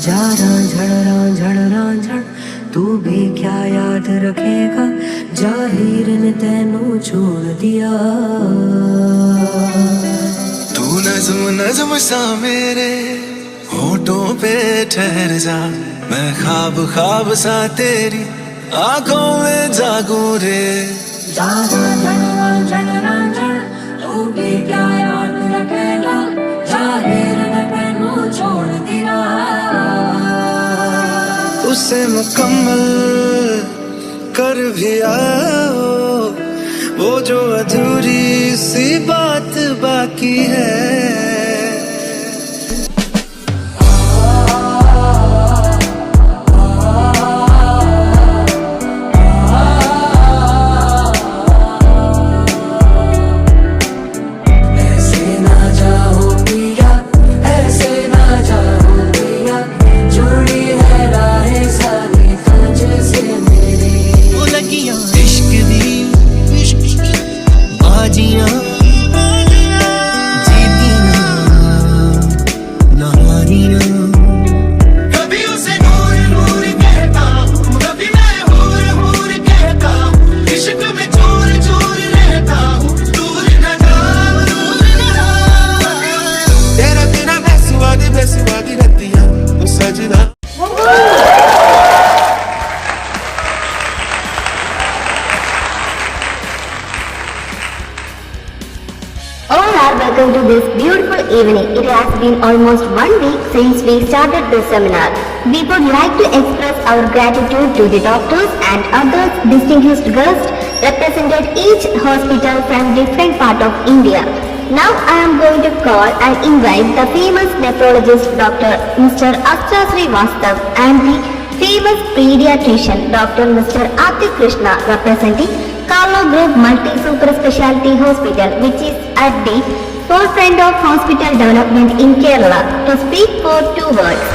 जा रहा झड़ तू भी क्या याद रखेगा जाहिर ने तेनू छोड़ दिया। तू नज़्म नज़्म सा मेरे होठों पे ठहर जा, मैं ख्वाब ख्वाब सा तेरी आंखों में जागूं रे। जा रहा झड़ तू भी क्या याद रखेगा जाहिर ने तेनू छोड़ दिया। उसे मुकम्मल कर भी आओ वो जो अधूरी सी बात बाकी है। Welcome to this beautiful evening. It has been almost 1 week since we started this seminar. We would like to express our gratitude to the doctors and other distinguished guests represented each hospital from different part of India. Now I am going to call and invite the famous nephrologist Dr. Mr. Astra Srivastav and the famous pediatrician Dr. Mr. Atik Krishna representing Carlo Group Multi-Super Speciality Hospital, which is at the forefront of hospital development in Kerala, to speak for 2 words.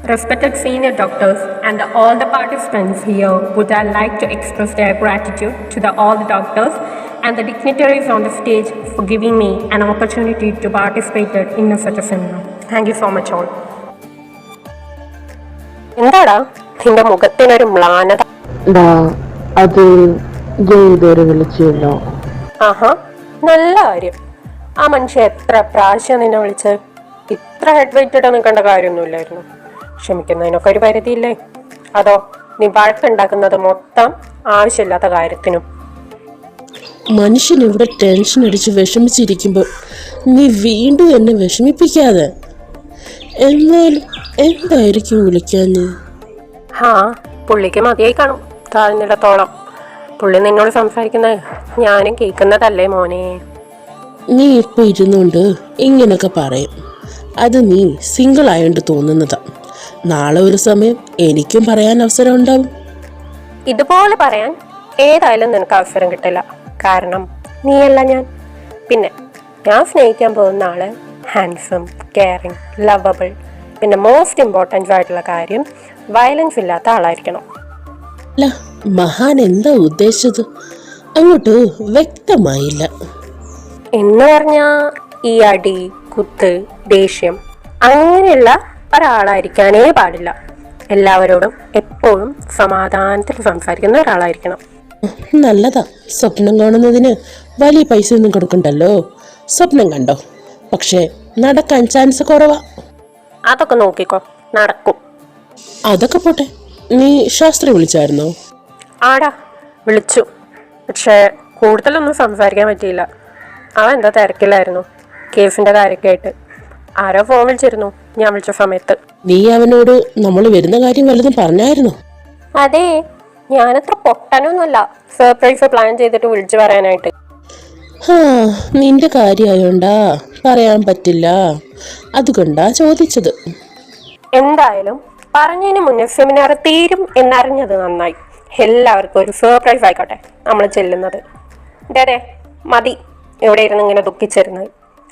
Respected senior doctors and all the participants here would I like to express their gratitude to all the doctors and the dignitaries on the stage for giving me an opportunity to participate in such a seminar. Thank you so much all. എന്താടാ നിന്റെ മുഖത്തിനൊരു മ്ലാനത? അത് ഇതുവരെ വിളിച്ചല്ലോ. ആഹാ, നല്ല കാര്യം. ആ മനുഷ്യൻ എത്ര പ്രാവശ്യം നിന്നെ വിളിച്ച്? ഇത്ര ഹെഡ് വെയിറ്റ് ഇട്ട് നിൽക്കേണ്ട കാര്യമൊന്നുമില്ലായിരുന്നു. ക്ഷമിക്കുന്നതിനൊക്കെ ഒരു പരിധിയില്ലേ? അതോ നീ വഴക്കുണ്ടാക്കുന്നത് മൊത്തം ആവശ്യമില്ലാത്ത കാര്യത്തിനും? മനുഷ്യൻ ഇവിടെ ടെൻഷൻ അടിച്ച് വിഷമിച്ചിരിക്കുമ്പോൾ നീ വീണ്ടും എന്നെ വിഷമിപ്പിക്കാതെ. എന്നാലും എന്തായിരിക്കും വിളിക്കാൻ? പുള്ളിക്ക് മതിയായി കാണും താഴ്ന്നിടത്തോളം. പുള്ളി നിന്നോട് സംസാരിക്കുന്നത് ഞാനും കേൾക്കുന്നതല്ലേ മോനെ? നീ ഇപ്പൊ ഇരുന്നുകൊണ്ട് ഇങ്ങനൊക്കെ പറയും. അത് നീ സിംഗിൾ ആയോണ്ട് തോന്നുന്നതാ. നാളെ ഒരു സമയം എനിക്കും പറയാൻ അവസരം ഉണ്ടാവും. ഇതുപോലെ പറയാൻ ഏതായാലും നിനക്ക് അവസരം കിട്ടില്ല. കാരണം നീയല്ല ഞാൻ. പിന്നെ ഞാൻ സ്നേഹിക്കാൻ പോകുന്ന ആള് ഹാൻസം, കെയറിങ്, ലവബിൾ, പിന്നെ മോസ്റ്റ് ഇമ്പോർട്ടൻ്റ് ആയിട്ടുള്ള കാര്യം വയലൻസ് ഇല്ലാത്ത ആളായിരിക്കണം. അല്ല, മഹാൻ എന്താ ഉദ്ദേശിച്ചത്? അങ്ങോട്ട് വ്യക്തമായില്ല. എന്ന് പറഞ്ഞാ ഈ അടി, കുത്ത്, ദേഷ്യം അങ്ങനെയുള്ള ഒരാളായിരിക്കാനേ പാടില്ല. എല്ലാവരോടും എപ്പോഴും സമാധാനത്തിൽ സംസാരിക്കുന്ന ഒരാളായിരിക്കണം. നല്ലതാ. സ്വപ്നം കാണുന്നതിന് വലിയ പൈസ ഒന്നും കൊടുക്കണ്ടല്ലോ. സ്വപ്നം കണ്ടോ, പക്ഷെ നടക്കാൻ ചാൻസ് കുറവാ. അതൊക്കെ നോക്കിക്കോ, നടക്കും. അതൊക്കെ പോട്ടെ, നീ ശാസ്ത്രി വിളിച്ചായിരുന്നോ? ആടാ, വിളിച്ചു. പക്ഷെ കൂടുതലൊന്നും സംസാരിക്കാൻ പറ്റിയില്ല. അവൻ എന്താ തിരക്കിലായിരുന്നു, കേസിന്റെ കാര്യമൊക്കെ ആയിട്ട്. ആരോ ഫോൺ വിളിച്ചിരുന്നു ഞാൻ വിളിച്ച സമയത്ത്. നീ അവനോട് നമ്മൾ വരുന്ന കാര്യം വല്ലതും പറഞ്ഞായിരുന്നോ? അതെ, ഞാനത്ര പൊട്ടനൊന്നുമല്ല സർപ്രൈസ് പ്ലാൻ ചെയ്തിട്ട് വിളിച്ചു പറയാനായിട്ട്. നിന്റെ കാര്യമായോണ്ടാ പറയാൻ പറ്റില്ല, അതുകൊണ്ടാ ചോദിച്ചത്. എന്തായാലും പറഞ്ഞതിന് മുന്നേ സെമിനാർ തീരും എന്നറിഞ്ഞത് നന്നായി. എല്ലാവർക്കും ഒരു സർപ്രൈസ് ആയിക്കോട്ടെ നമ്മൾ ചെല്ലുന്നത്. അതെ മതി ഇവിടെ ഇരുന്ന് ഇങ്ങനെ ദുഃഖിച്ചിരുന്നത്.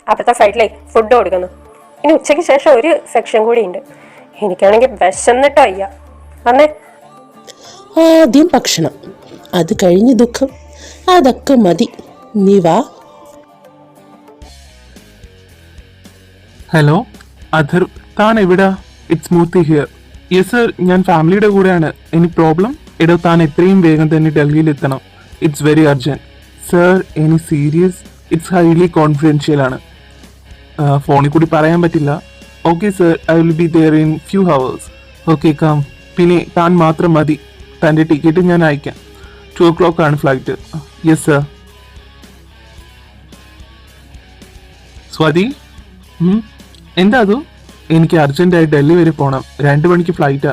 അപ്പുറത്തെ സൈഡിലേ ഫുഡ് കൊടുക്കുന്നു. ഇനി ഉച്ചയ്ക്ക് ശേഷം ഒരു സെക്ഷൻ കൂടി ഉണ്ട്. എനിക്കാണെങ്കിൽ വിശന്നിട്ടോ വയ്യ. വന്നേ. ആദ്യം ഭക്ഷണം, അത് കഴിഞ്ഞ് ദുഃഖം, അതൊക്കെ മതി. നീ വാ. ഹലോ അധർ, താൻ എവിടാ? It's Murthy here. Yes sir, ഞാൻ ഫാമിലിയുടെ കൂടെയാണ്. Any problem? എടോ, താൻ എത്രയും വേഗം തന്നെ ഡൽഹിയിൽ എത്തണം. It's very urgent. Sir, any serious? It's highly confidential ആണ്. ഫോണിൽ കൂടി പറയാൻ പറ്റില്ല. Okay sir, I will be there in few hours. Okay come. പിന്നെ താൻ മാത്രം മതി. തൻ്റെ ടിക്കറ്റ് ഞാൻ അയക്കാം. 2 o'clock ആണ് ഫ്ലൈറ്റ്. Yes sir. സ്വാതി, എന്താ അത്? എനിക്ക് അർജന്റായി ഡൽഹി വരെ പോകണം. 2 മണിക്ക് ഫ്ലൈറ്റാ.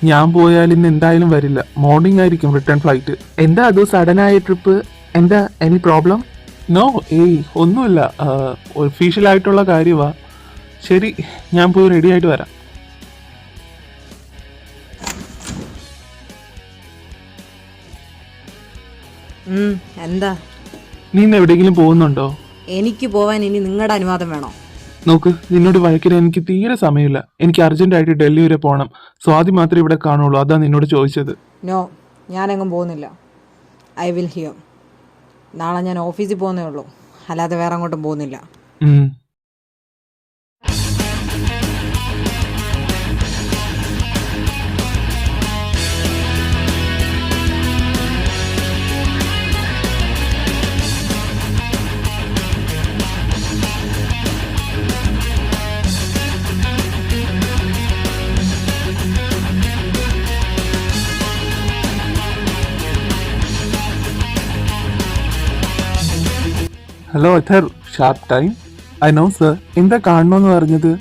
ഞാൻ പോയാൽ ഇന്ന് എന്തായാലും വരില്ല. മോർണിംഗ് ആയിരിക്കും റിട്ടേൺ ഫ്ലൈറ്റ്. എന്താ അത് സഡനായ ട്രിപ്പ്? എന്താ എനി പ്രോബ്ലം? നോ, ഏയ് ഒന്നുമില്ല. ഒഫീഷ്യൽ ആയിട്ടുള്ള കാര്യമാ. ശരി, ഞാൻ പോയി റെഡി ആയിട്ട് വരാം. എന്താ? നീ ഇന്ന് എവിടെയെങ്കിലും പോകുന്നുണ്ടോ? എനിക്ക് പോവാൻ ഇനി നിങ്ങളുടെ അനുവാദം വേണോ? നോക്ക്, നിന്നോട് വഴക്കിന് എനിക്ക് തീരെ സമയമില്ല. എനിക്ക് അർജന്റായിട്ട് ഡൽഹി വരെ പോകണം. സ്വാതി മാത്രമേ ഇവിടെ കാണുള്ളൂ. അതാ നിന്നോട് ചോദിച്ചത്. നോ, ഞാനെങ്ങും പോകുന്നില്ല. I will here. നാളെ ഞാൻ ഓഫീസിൽ പോകുന്നേ ഉള്ളൂ, അല്ലാതെ വേറെ അങ്ങോട്ടും പോകുന്നില്ല. Hello Athar, sharp time. I know sir. എന്താ കാണണമെന്ന് പറഞ്ഞത്?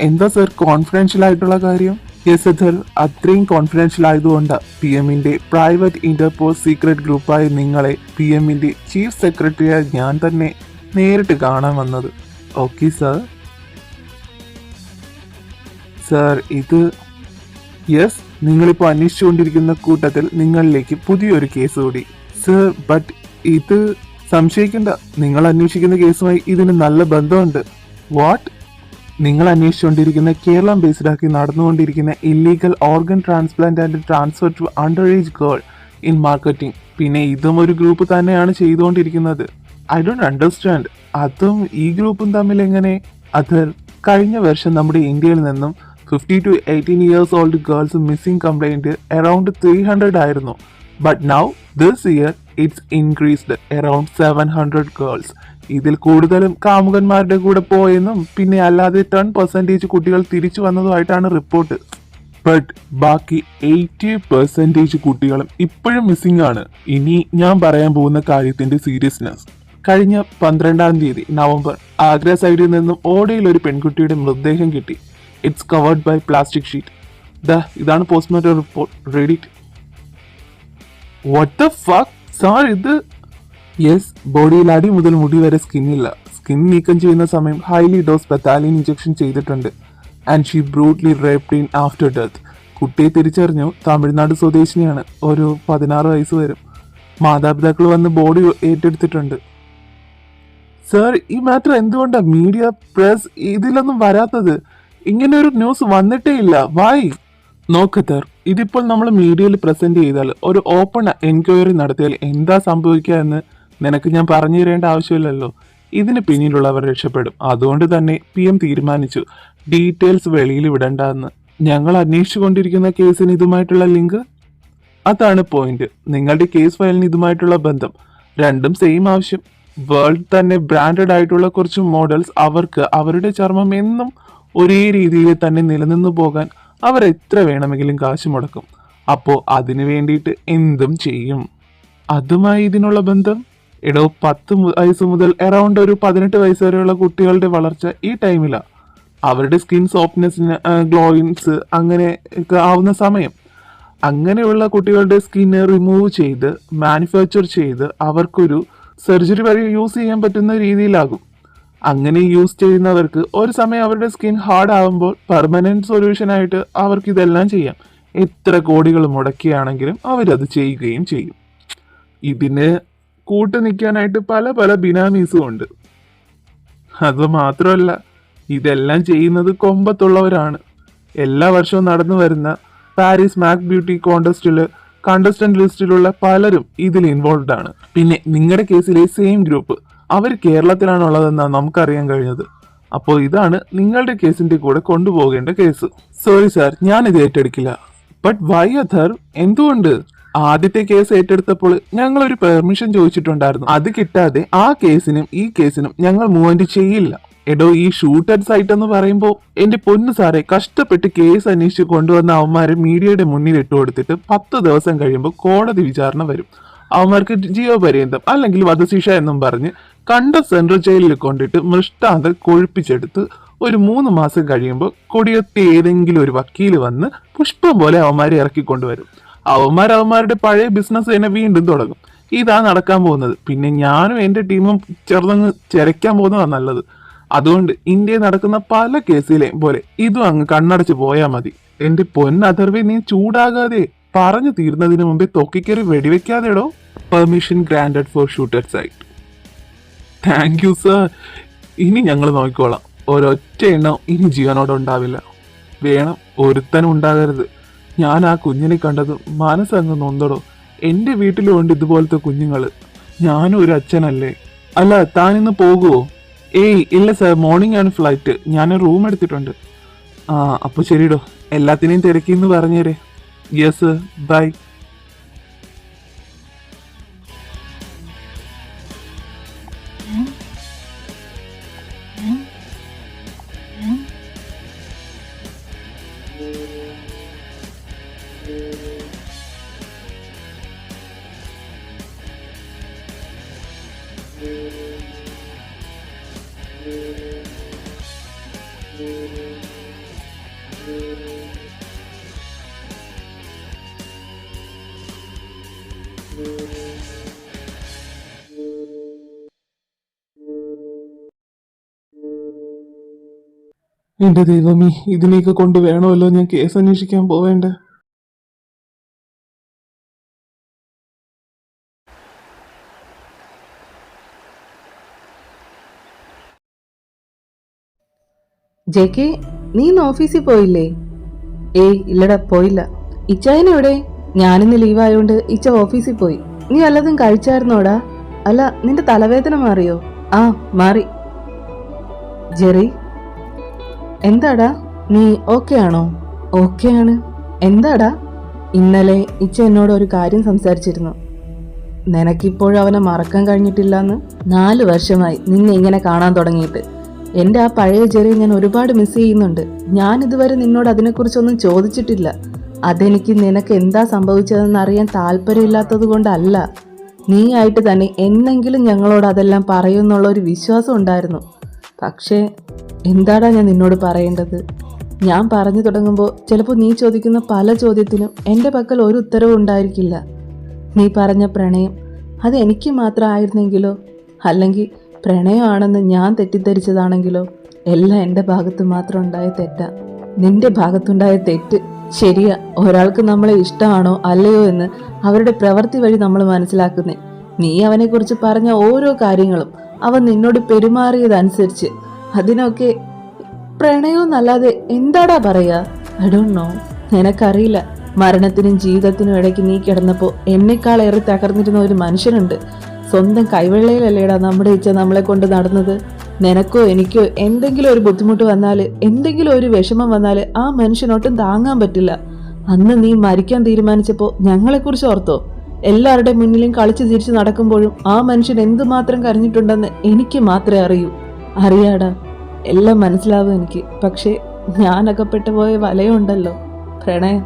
എന്താ സർ കോൺഫിഡൻഷ്യൽ ആയിട്ടുള്ള കാര്യം? യെസ് അഥർ, അത്രയും കോൺഫിഡൻഷ്യൽ ആയതുകൊണ്ടാണ് PM-ന്റെ പ്രൈവറ്റ് ഇന്റർപോൾ സീക്രട്ട് ഗ്രൂപ്പായ നിങ്ങളെ PM-ന്റെ ചീഫ് സെക്രട്ടറിയായി ഞാൻ തന്നെ നേരിട്ട് കാണാൻ വന്നത്. Okay sir. സർ, ഇത് യെസ്, നിങ്ങളിപ്പോൾ അന്വേഷിച്ചുകൊണ്ടിരിക്കുന്ന കൂട്ടത്തിൽ നിങ്ങളിലേക്ക് പുതിയൊരു കേസ് കൂടി. സർ, ബട്ട് ഇത് സംശയിക്കണ്ട. നിങ്ങൾ അന്വേഷിക്കുന്ന കേസുമായി ഇതിന് നല്ല ബന്ധമുണ്ട്. വാട്ട്? നിങ്ങൾ അന്വേഷിച്ചുകൊണ്ടിരിക്കുന്ന കേരളം ബേസ്ഡ് ആക്കി നടന്നുകൊണ്ടിരിക്കുന്ന illegal organ transplant and transfer to under age girl in marketing. പിന്നെ ഇതും ഒരു ഗ്രൂപ്പ് തന്നെയാണ് ചെയ്തുകൊണ്ടിരിക്കുന്നത്. I don't understand. അതും ഈ ഗ്രൂപ്പും തമ്മിൽ എങ്ങനെ? അത് കഴിഞ്ഞ വർഷം നമ്മുടെ ഇന്ത്യയിൽ നിന്നും 50 to 18 years old girls missing complaint around 300 ആയിരുന്നു. But now this year it's increased around 700 girls. ഇതിൽ കൂടുതലും കാമുകന്മാരുടെ കൂടെ പോയെന്നും പിന്നെ അല്ലാതെ 10% കുട്ടികൾ തിരിച്ചു വന്നതുമായിട്ടാണ് റിപ്പോർട്ട്. ബട്ട് ബാക്കി 80% കുട്ടികളും ഇപ്പോഴും മിസ്സിംഗ് ആണ്. ഇനി ഞാൻ പറയാൻ പോകുന്ന കാര്യത്തിന്റെ സീരിയസ്നെസ്. കഴിഞ്ഞ 12-ാം തീയതി നവംബർ ആഗ്ര സൈഡിൽ നിന്നും ഓടയിൽ ഒരു പെൺകുട്ടിയുടെ മൃതദേഹം കിട്ടി. It's covered by plastic sheet. ഇതാണ് postmortem report. Read it. What the fuck sir, ഇത്? യെസ്, ബോഡിയിൽ അടി മുതൽ മുടി വരെ സ്കിന്നില്ല. സ്കിൻ നീക്കം ചെയ്യുന്ന സമയം ഹൈലി ഡോസ് ബെത്താലിൻ ഇഞ്ചക്ഷൻ ചെയ്തിട്ടുണ്ട്. And she brutally raped in after death. കുട്ടിയെ തിരിച്ചറിഞ്ഞു. തമിഴ്നാട് സ്വദേശിനിയാണ്. ഒരു 16 വയസ്സ് വരും. മാതാപിതാക്കൾ വന്ന് ബോഡി ഏറ്റെടുത്തിട്ടുണ്ട്. സർ, ഈ മാറ്റർ എന്തുകൊണ്ടാണ് മീഡിയ, പ്രസ് ഇതിലൊന്നും വരാത്തത്? ഇങ്ങനെ ഒരു ന്യൂസ് വന്നിട്ടേ ഇല്ല. വൈ? നോക്കത്തർ, ഇതിപ്പോൾ നമ്മൾ മീഡിയയിൽ പ്രസന്റ് ചെയ്താൽ, ഒരു ഓപ്പൺ എൻക്വയറി നടത്തിയാൽ എന്താ സംഭവിക്കുക എന്ന് നിനക്ക് ഞാൻ പറഞ്ഞു തരേണ്ട ആവശ്യമില്ലല്ലോ. ഇതിന് പിന്നിലുള്ളവർ രക്ഷപ്പെടും. അതുകൊണ്ട് തന്നെ PM തീരുമാനിച്ചു ഡീറ്റെയിൽസ് വെളിയിൽ വിടണ്ടെന്ന്. ഞങ്ങൾ അന്വേഷിച്ചു കൊണ്ടിരിക്കുന്ന കേസിന് ഇതുമായിട്ടുള്ള ലിങ്ക്, അതാണ് പോയിന്റ്. നിങ്ങളുടെ കേസ് ഫയലിന് ഇതുമായിട്ടുള്ള ബന്ധം, രണ്ടും സെയിം ആവശ്യം. വേൾഡ് തന്നെ ബ്രാൻഡഡ് ആയിട്ടുള്ള കുറച്ച് മോഡൽസ്, അവർക്ക് അവരുടെ ചർമ്മം എന്നും ഒരേ രീതിയിൽ തന്നെ നിലനിന്നു പോകാൻ അവർ എത്ര വേണമെങ്കിലും കാശ് മുടക്കും. അപ്പോൾ അതിനു വേണ്ടിയിട്ട് എന്തും ചെയ്യും. അതുമായി ഇതിനുള്ള ബന്ധം? 10 വയസ്സ് മുതൽ അറൌണ്ട് ഒരു 18 വയസ്സ് വരെയുള്ള കുട്ടികളുടെ വളർച്ച ഈ ടൈമിലാണ്. അവരുടെ സ്കിൻ സോഫ്റ്റ്നെസ്സിന് ഗ്ലോയിൻസ് അങ്ങനെ ഒക്കെ ആവുന്ന സമയം. അങ്ങനെയുള്ള കുട്ടികളുടെ സ്കിന്ന് റിമൂവ് ചെയ്ത് മാനുഫാക്ചർ ചെയ്ത് അവർക്കൊരു സർജറി വഴി യൂസ് ചെയ്യാൻ പറ്റുന്ന രീതിയിലാകും. അങ്ങനെ യൂസ് ചെയ്യുന്നവർക്ക് ഒരു സമയം അവരുടെ സ്കിൻ ഹാർഡ് ആകുമ്പോൾ പെർമനന്റ് സൊല്യൂഷൻ ആയിട്ട് അവർക്ക് ഇതെല്ലാം ചെയ്യാം. എത്ര കോടികൾ മുടക്കിയാണെങ്കിലും അവരത് ചെയ്യുകയും ചെയ്യും. ഇതിന് കൂട്ടു നിൽക്കാനായിട്ട് പല പല ബിനാമീസും ഉണ്ട്. അത് മാത്രമല്ല, ഇതെല്ലാം ചെയ്യുന്നത് കൊമ്പത്തുള്ളവരാണ്. എല്ലാ വർഷവും നടന്നു വരുന്ന പാരീസ് മാക് ബ്യൂട്ടി കോൺടെസ്റ്റില് കണ്ടസ്റ്റന്റ് ലിസ്റ്റിലുള്ള പലരും ഇതിൽ ഇൻവോൾവ് ആണ്. പിന്നെ നിങ്ങളുടെ കേസിലെ സെയിം ഗ്രൂപ്പ് അവർ കേരളത്തിലാണുള്ളതെന്നാണ് നമുക്കറിയാൻ കഴിഞ്ഞത്. അപ്പോൾ ഇതാണ് നിങ്ങളുടെ കേസിന്റെ കൂടെ കൊണ്ടുപോകേണ്ട കേസ്. സോറി സാർ, ഞാനിത് ഏറ്റെടുക്കില്ല. But why അഥർ? എന്തുകൊണ്ട്? ആദ്യത്തെ കേസ് ഏറ്റെടുത്തപ്പോൾ ഞങ്ങൾ ഒരു പെർമിഷൻ ചോദിച്ചിട്ടുണ്ടായിരുന്നു. അത് കിട്ടാതെ ആ കേസിനും ഈ കേസിനും ഞങ്ങൾ മൂവ്മെന്റ് ചെയ്യില്ല. എടോ, ഈ ഷൂട്ടഡ് സൈറ്റ് എന്ന് പറയുമ്പോൾ എന്റെ പൊന്നു സാറെ, കഷ്ടപ്പെട്ട് കേസ് അന്വേഷിച്ച് കൊണ്ടുവന്ന അവന്മാരെ മീഡിയയുടെ മുന്നിൽ ഇട്ടുകൊടുത്തിട്ട് 10 ദിവസം കഴിയുമ്പോൾ കോടതി വിചാരണ വരും. അവന്മാർക്ക് ജീവപര്യന്തം അല്ലെങ്കിൽ വധശിക്ഷ എന്നും പറഞ്ഞ് കണ്ട സെൻട്രൽ ജയിലിൽ കൊണ്ടിട്ട് മൃഷ്ടാന്തം കൊഴുപ്പിച്ചെടുത്ത് ഒരു 3 മാസം കഴിയുമ്പോൾ കൊടിയത്തി ഏതെങ്കിലും ഒരു വക്കീല് വന്ന് പുഷ്പം പോലെ അവന്മാരെ ഇറക്കിക്കൊണ്ടുവരും. അവന്മാരുടെ പഴയ ബിസിനസ് തന്നെ വീണ്ടും തുടങ്ങും. ഇതാ നടക്കാൻ പോകുന്നത്. പിന്നെ ഞാനും എന്റെ ടീമും ചെറുതങ്ങ് ചിരയ്ക്കാൻ പോകുന്നതാണ് നല്ലത്. അതുകൊണ്ട് ഇന്ത്യയിൽ നടക്കുന്ന പല കേസിലെയും പോലെ ഇതും അങ്ങ് കണ്ണടച്ച് പോയാൽ മതി. എന്റെ പൊന്നഥർവേ, നീ ചൂടാകാതെ പറഞ്ഞു തീർന്നതിന് മുമ്പേ തൊക്കിക്കറി വെടിവെക്കാതെടോ. Permission granted for shoot at sight. Thank you sir. ഇനി ഞങ്ങൾ നോക്കിക്കോളാം. ഒരൊറ്റ എണ്ണം ഇനി ജീവനോടെ ഉണ്ടാവില്ല. വേണം ഒരുത്തനും ഉണ്ടാകരുത്. ഞാൻ ആ കുഞ്ഞിനെ കണ്ടത് മനസ്സങ്ങ് നൊന്തടോ. എൻ്റെ വീട്ടിലും ഉണ്ട് ഇതുപോലത്തെ കുഞ്ഞുങ്ങള്. ഞാനും ഒരു അച്ഛനല്ലേ. അല്ല, താനിന്ന് പോകുമോ? ഏയ് ഇല്ല സാർ, മോർണിംഗ് ആണ് ഫ്ലൈറ്റ്. ഞാൻ റൂം എടുത്തിട്ടുണ്ട്. അപ്പോൾ ശരിടോ, എല്ലാത്തിനെയും തിരക്കിന്ന് പറഞ്ഞേരെ. Yes sir, bye. എന്റെ ദൈവമേ, ഇതിലേക്ക് കൊണ്ട് വേണമല്ലോ ഞാൻ കേസ് അന്വേഷിക്കാൻ പോവേണ്ടേ. ജെകെ, നീ ഇന്ന് ഓഫീസിൽ പോയില്ലേ? ഏയ് ഇല്ലടാ, പോയില്ല. ഇച്ചായനെവിടെ? ഞാനിന്ന് ലീവായോണ്ട് ഇച്ച ഓഫീസിൽ പോയി. നീ വല്ലതും കഴിച്ചായിരുന്നോടാ? അല്ല, നിന്റെ തലവേദന മാറിയോ? ആ, മാറി. ജെറി, എന്താടാ, നീ ഓക്കെ ആണോ? ഓക്കെ ആണ്. എന്താടാ? ഇന്നലെ ഇച്ച എന്നോട് ഒരു കാര്യം സംസാരിച്ചിരുന്നു. നിനക്കിപ്പോഴും അവനെ മറക്കാൻ കഴിഞ്ഞിട്ടില്ലെന്ന്. 4 വർഷമായി നിന്നെ ഇങ്ങനെ കാണാൻ തുടങ്ങിയിട്ട്. എൻ്റെ ആ പഴയ ജെറിയെ ഞാൻ ഒരുപാട് മിസ് ചെയ്യുന്നുണ്ട്. ഞാൻ ഇതുവരെ നിന്നോട് അതിനെക്കുറിച്ചൊന്നും ചോദിച്ചിട്ടില്ല. അതെനിക്ക് നിനക്ക് എന്താ സംഭവിച്ചതെന്ന് അറിയാൻ താല്പര്യമില്ലാത്തത് കൊണ്ടല്ല. നീ ആയിട്ട് തന്നെ എന്നെങ്കിലും ഞങ്ങളോട് അതെല്ലാം പറയുമെന്നുള്ള ഒരു വിശ്വാസം ഉണ്ടായിരുന്നു. പക്ഷേ എന്താടാ ഞാൻ നിന്നോട് പറയേണ്ടത്? ഞാൻ പറഞ്ഞു തുടങ്ങുമ്പോൾ ചിലപ്പോൾ നീ ചോദിക്കുന്ന പല ചോദ്യത്തിനും എൻ്റെ പക്കൽ ഒരു ഉത്തരവും ഉണ്ടായിരിക്കില്ല. നീ പറഞ്ഞ പ്രണയം അത് എനിക്ക് മാത്രമായിരുന്നെങ്കിലോ, അല്ലെങ്കിൽ പ്രണയമാണെന്ന് ഞാൻ തെറ്റിദ്ധരിച്ചതാണെങ്കിലോ, എല്ലാം എൻ്റെ ഭാഗത്ത് മാത്രം ഉണ്ടായ തെറ്റാ. നിന്റെ ഭാഗത്തുണ്ടായ തെറ്റ് ശരിയാ. ഒരാൾക്ക് നമ്മളെ ഇഷ്ടമാണോ അല്ലയോ എന്ന് അവരുടെ പ്രവൃത്തി വഴി നമ്മൾ മനസ്സിലാക്കുന്നേ. നീ അവനെക്കുറിച്ച് പറഞ്ഞ ഓരോ കാര്യങ്ങളും അവൻ നിന്നോട് പെരുമാറിയതനുസരിച്ച് അതിനൊക്കെ പ്രണയമെന്നല്ലാതെ എന്താടാ പറയാ? I don't know. നിനക്കറിയില്ല, മരണത്തിനും ജീവിതത്തിനും ഇടയ്ക്ക് നീ കിടന്നപ്പോൾ എന്നെക്കാളേറെ തകർന്നിരുന്ന ഒരു മനുഷ്യനുണ്ട്. സ്വന്തം കൈവെള്ളയിലല്ലേടാ നമ്മുടെ ഇച്ച നമ്മളെ കൊണ്ട് നടന്നത്. നിനക്കോ എനിക്കോ എന്തെങ്കിലും ഒരു ബുദ്ധിമുട്ട് വന്നാൽ, എന്തെങ്കിലും ഒരു വിഷമം വന്നാൽ ആ മനുഷ്യനൊട്ടും താങ്ങാൻ പറ്റില്ല. അന്ന് നീ മരിക്കാൻ തീരുമാനിച്ചപ്പോൾ ഞങ്ങളെക്കുറിച്ച് ഓർത്തോ? എല്ലാവരുടെ മുന്നിലും കളിച്ചു തിരിച്ചു നടക്കുമ്പോഴും ആ മനുഷ്യൻ എന്തുമാത്രം കരഞ്ഞിട്ടുണ്ടെന്ന് എനിക്ക് മാത്രമേ അറിയൂ. അറിയാടാ, എല്ലാം മനസ്സിലാവും എനിക്ക്. പക്ഷേ ഞാൻ അകപ്പെട്ടു പോയ വലയുണ്ടല്ലോ, പ്രണയം.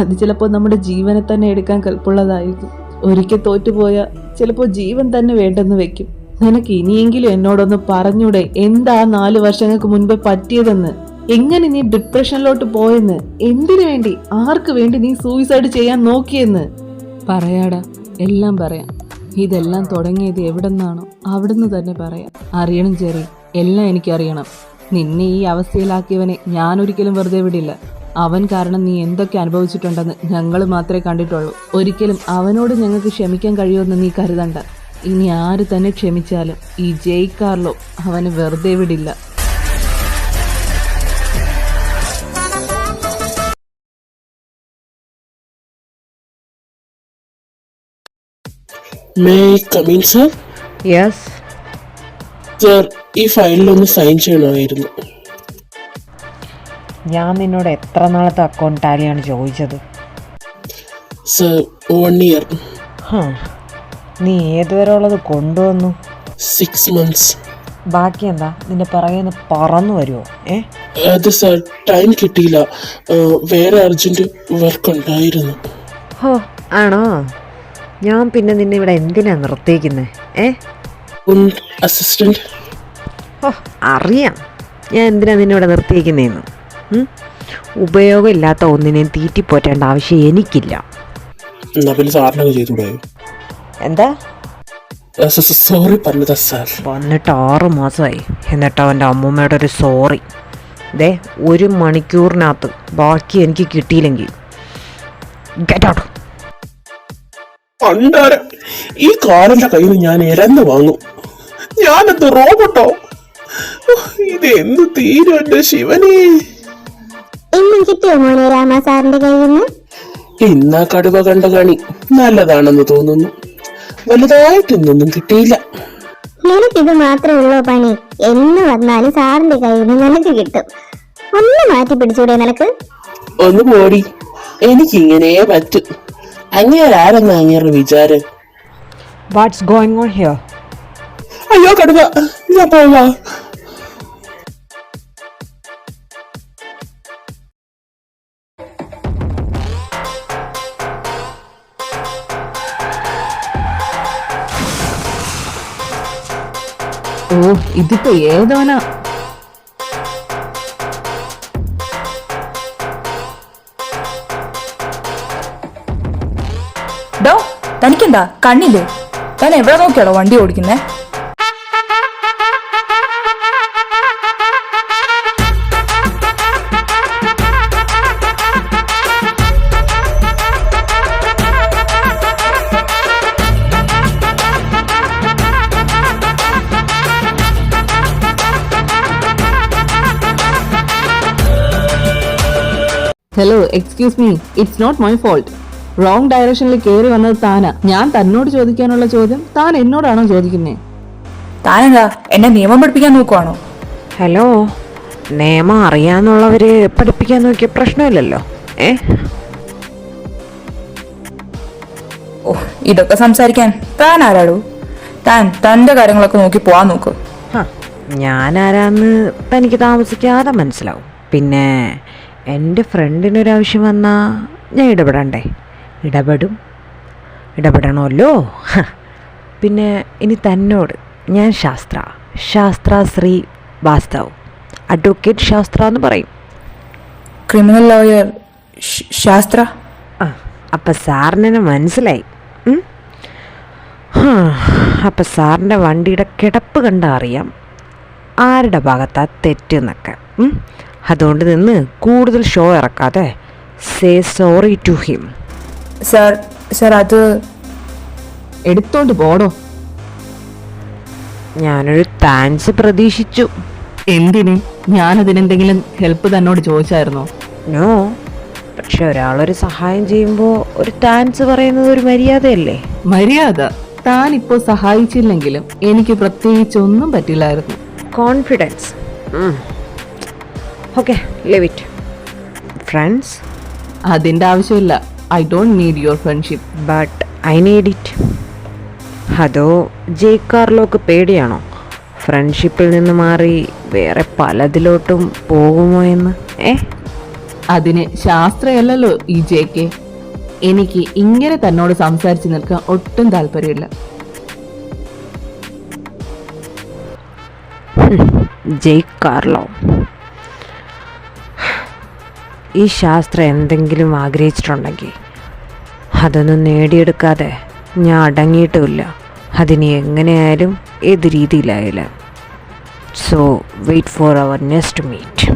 അത് ചിലപ്പോൾ നമ്മുടെ ജീവനെ തന്നെ എടുക്കാൻ കൽപ്പുള്ളതായിരിക്കും. ഒരിക്കൽ തോറ്റുപോയാൽ ചിലപ്പോൾ ജീവൻ തന്നെ വേണ്ടെന്ന് വെക്കും. നിനക്ക് ഇനിയെങ്കിലും എന്നോടൊന്ന് പറഞ്ഞൂടെ എന്താ 4 വർഷങ്ങൾക്ക് മുൻപേ പറ്റിയതെന്ന്? എങ്ങനെ നീ ഡിപ്രഷനിലോട്ട് പോയെന്ന്? എന്തിനു വേണ്ടി, ആർക്ക് വേണ്ടി നീ സൂയിസൈഡ് ചെയ്യാൻ നോക്കിയെന്ന്? പറയാടാ, എല്ലാം പറയാം. ഇതെല്ലാം തുടങ്ങിയത് എവിടെന്നാണോ അവിടുന്ന് തന്നെ പറയാം. അറിയണം ചെറി, എല്ലാം എനിക്കറിയണം. നിന്നെ ഈ അവസ്ഥയിലാക്കിയവനെ ഞാൻ ഒരിക്കലും വെറുതെ വിടില്ല. അവൻ കാരണം നീ എന്തൊക്കെ അനുഭവിച്ചിട്ടുണ്ടെന്ന് ഞങ്ങൾ മാത്രമേ കണ്ടിട്ടുള്ളൂ. ഒരിക്കലും അവനോട് ഞങ്ങൾക്ക് ക്ഷമിക്കാൻ കഴിയുമെന്ന് നീ കരുതണ്ട. ഇനി ആര് തന്നെ ക്ഷമിച്ചാലും ഈ ജയ് കാർലോ അവന് വെറുതെ വിടില്ല. May come in sir? Yes. Sir, ഈ ഫയലിലൊന്ന് സൈൻ ചെയ്യണമായിരുന്നു. ഞാൻ നിന്നോട് എത്ര നാളത്തെ അക്കൗണ്ട് ടാലിയാണ് ചോദിച്ചത്? Sir, 1 year. നീ ഏതുവരെ ഉള്ളത് കൊണ്ടുവന്നു? 6 months. ബാക്കി എന്താ? നിന്റെ പറയുന്ന പറന്നു വരുമോ? അത് സർ, ടൈം കിട്ടിയില്ല. വേറെ അർജന്റ് വർക്ക് ഉണ്ടായിരുന്നു. ഹോ, ആണോ? ഞാൻ പിന്നെ നിന്നെ ഇവിടെ എന്തിനാ നിർത്തിയിരിക്കുന്നത്? അസിസ്റ്റന്റ്. ഓ, അറിയാം ഞാൻ എന്തിനാ നിന്നെ ഇവിടെ നിർത്തിയിരിക്കുന്നതെന്ന്. ഉപയോഗമില്ലാത്ത ഒന്നിനെയും തീറ്റിപ്പോറ്റേണ്ട ആവശ്യം എനിക്കില്ല. എന്നാ പിന്നെ സാറിനൊക്കെ ചെയ്തുകൂടായോ? എന്താ? സോറി പറഞ്ഞതാ സാർ. വന്നിട്ട് 6 മാസമായി, എന്നിട്ട് അവൻ്റെ അമ്മൂമ്മയുടെ ഒരു സോറി. 1 മണിക്കൂറിനകത്ത് ബാക്കി എനിക്ക് കിട്ടിയില്ലെങ്കിൽ ഗെറ്റ് ഔട്ട്. പണ്ടാരം, ഈ കാറിന്റെ കയ്യിൽ ഞാൻ ഇരന്ന് വാങ്ങും. ഞാനെന്ത് റോബോട്ടോ? ഇത് എന്ത് തീരും എന്റെ ശിവനെ. എന്നും കിട്ടിയോ മോനെ രാമ സാറിന്റെ കയ്യിൽ നിന്ന്? ഇന്നാ കടുവ കണ്ട കണി നല്ലതാണെന്ന് തോന്നുന്നു. വലുതായിട്ടൊന്നും കിട്ടിയില്ല. നിനക്കിത് മാത്രമേ ഉള്ളൂ പണി. എന്ന് വന്നാലും സാറിന്റെ കയ്യിൽ നിന്ന് നിനക്ക് കിട്ടും. ഒന്ന് മാറ്റി പിടിച്ചൂടെ നിനക്ക്? ഒന്ന് പോടി, എനിക്കിങ്ങനെ പറ്റും. അങ്ങേരാരെന്നാ അങ്ങേരുടെ വിചാരം? What's going on here? അയ്യോ കടുവ, ഞാൻ പോവാ. ഓ, ഇതിപ്പോ ഏതോനാ? ഡോ, തനിക്കെന്താ കണ്ണില്ലേ? താൻ എവിടെ നോക്കിയാണോ വണ്ടി ഓടിക്കുന്നേ? Hello, excuse me, it's not my fault. Wrong ഡയറക്ഷനിൽ കയറി വന്നത് താനാ. ഞാൻ തന്നോട് ചോദിക്കാനുള്ള ചോദ്യം താൻ എന്നോടാണോ ചോദിക്കുന്നേ? താനെന്താ എന്നെ നിയമം പഠിപ്പിക്കാൻ നോക്കുവാണോ? ഹലോ, നിയമം അറിയാന്നുള്ളവര് പഠിപ്പിക്കാൻ നോക്കിയ പ്രശ്നമില്ലല്ലോ. ഓ, ഇതൊക്കെ സംസാരിക്കാൻ താൻ ആരാടൂ? താൻ തന്റെ കാര്യങ്ങളൊക്കെ നോക്കി പോവാൻ നോക്കൂ. ഞാനാരാന്ന് തനിക്ക് താമസിക്കാതെ മനസ്സിലാവും. പിന്നെ എൻ്റെ ഫ്രണ്ടിനൊരാവശ്യം വന്നാൽ ഞാൻ ഇടപെടണ്ടേ? ഇടപെടണമല്ലോ. പിന്നെ ഇനി തന്നോട് ഞാൻ ശാസ്ത്ര ശ്രീ വാസ്തവ്, അഡ്വക്കേറ്റ് ശാസ്ത്ര എന്ന് പറയും. ക്രിമിനൽ ലോയർ ശാസ്ത്ര. അപ്പം സാറിനെ മനസ്സിലായി. അപ്പം സാറിൻ്റെ വണ്ടിയുടെ കിടപ്പ് കണ്ടാൽ അറിയാം ആരുടെ ഭാഗത്താ തെറ്റെന്നൊക്കെ. അതുകൊണ്ട് നിന്ന് കൂടുതൽ ഷോ ഇറക്കാതെ say sorry to him. Sir അത് എടുത്തോണ്ട് പോടോ. ഞാനൊരു താങ്ക്സ് പ്രതീക്ഷിച്ചു. എന്തിന്? ഞാനതിനെന്തെങ്കിലും ഹെൽപ്പ് തന്നോട് ചോദിച്ചായിരുന്നോ? നോ, പക്ഷെ ഒരാളൊരു സഹായം ചെയ്യുമ്പോൾ ഒരു താങ്ക്സ് പറയുന്നത് ഒരു മര്യാദയല്ലേ? മര്യാദ? താനിപ്പോ സഹായിച്ചില്ലെങ്കിലും എനിക്ക് പ്രത്യേകിച്ചൊന്നും പറ്റില്ലായിരുന്നു. Confidence. Okay, live it. Friends? അതിന്റെ ആവശ്യമില്ല. I don't need your friendship. But I need it. അതോ ജയ് കാർലോക്ക് പേടിയാണോ ഫ്രണ്ട്ഷിപ്പിൽ നിന്ന് മാറി വേറെ പലതിലോട്ടും പോകുമോ എന്ന്? അതിന് ശാസ്ത്രയല്ലല്ലോ ഈ ജെ.കെ. എനിക്ക് ഇങ്ങനെ തന്നോട് സംസാരിച്ച് നിൽക്കാൻ ഒട്ടും താല്പര്യമില്ല. ജയ് കാർലോ. ഈ ശാസ്ത്രം എന്തെങ്കിലും ആഗ്രഹിച്ചിട്ടുണ്ടെങ്കിൽ അതൊന്നും നേടിയെടുക്കാതെ ഞാൻ അടങ്ങിയിട്ടുമില്ല. അതിനി എങ്ങനെയായാലും ഏത് രീതിയിലായാലും. So wait for our next meet.